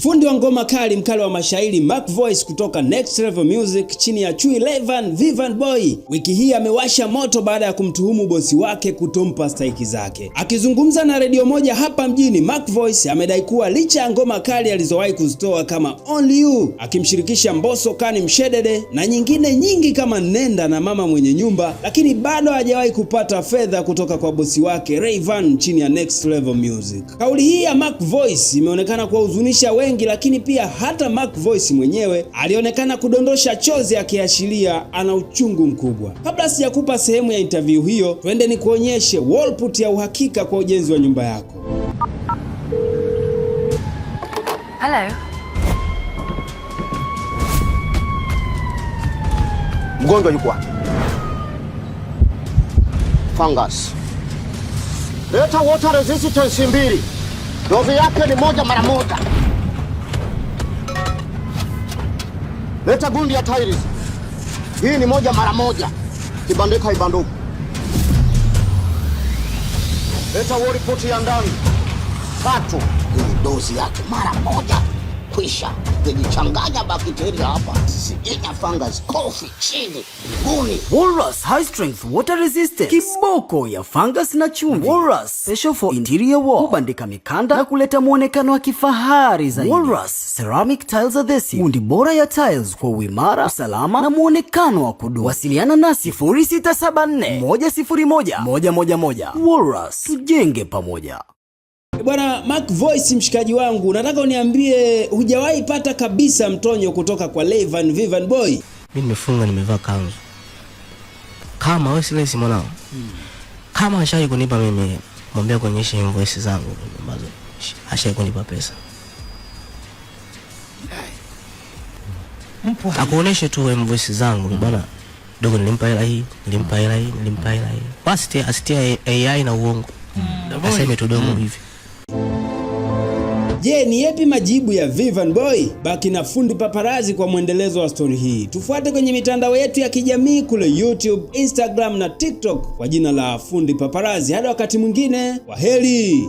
Fundi wa ngoma kali, mkali wa mashairi Mac Voice kutoka Next Level Music chini ya Chui Levan Vivan Boy wiki hii amewasha moto baada ya kumtuhumu bosi wake kutompa stahiki zake. Akizungumza na redio moja hapa mjini, Mac Voice amedai kuwa licha ya ngoma kali alizowahi kuzitoa kama Only You akimshirikisha Mbosso Kani Mshedede na nyingine nyingi kama Nenda na Mama Mwenye Nyumba, lakini bado hajawahi kupata fedha kutoka kwa bosi wake Rayvanny chini ya Next Level Music. Kauli hii ya Mac Voice imeonekana kuwahuzunisha wengi, lakini pia hata Mac Voice mwenyewe alionekana kudondosha chozi akiashiria ana uchungu mkubwa. Kabla sijakupa sehemu ya interview hiyo, twende nikuonyeshe wallput ya uhakika kwa ujenzi wa nyumba yako. Hello. Mgonjwa yuko wapi? Fungus. Leta water resistance 2. Dozi yake ni 1 mara moja. Leta gundi ya tiles. Hii ni 1 mara moja. Kibandika ibanduku. Leta wallput ya ndani 3. Hii dozi yake mara moja. Kwisha. Kujichanganya bakteria hapa. Sijina fungus, coffee, chini, guni. Walrus High Strength Water Resistant. Kiboko ya fungus na chumvi. Walrus Special for Interior Wall. Kubandika mikanda na kuleta muonekano wa kifahari zaidi. Walrus Ceramic Tiles Adhesive. Gundi bora ya tiles kwa uimara, usalama na muonekano wa kudumu. Wasiliana nasi 0674 101 111. Walrus, tujenge pamoja. Bwana Mac Voice, mshikaji wangu, nataka uniambie hujawahi pata kabisa mtonyo kutoka kwa Levan Vivan Boy? Mimi nimefunga, nimevaa kanzu. Kama wewe silesi mwanao. Kama ashai kunipa mimi, mwambie kuonyesha invoice zangu ambazo ashai kunipa pesa. Akuoneshe tu invoice zangu bwana. Dogo nilimpa hela hii, nilimpa hela hii, nilimpa hela hii. Basi asitia AI na uongo. Aseme tu dogo hivi. Je, ni yapi majibu ya Vivan Boy? Baki na Fundi Paparazi kwa mwendelezo wa story hii. Tufuate kwenye mitandao yetu ya kijamii kule YouTube, Instagram na TikTok kwa jina la Fundi Paparazi. Hadi wakati mwingine, kwaheri.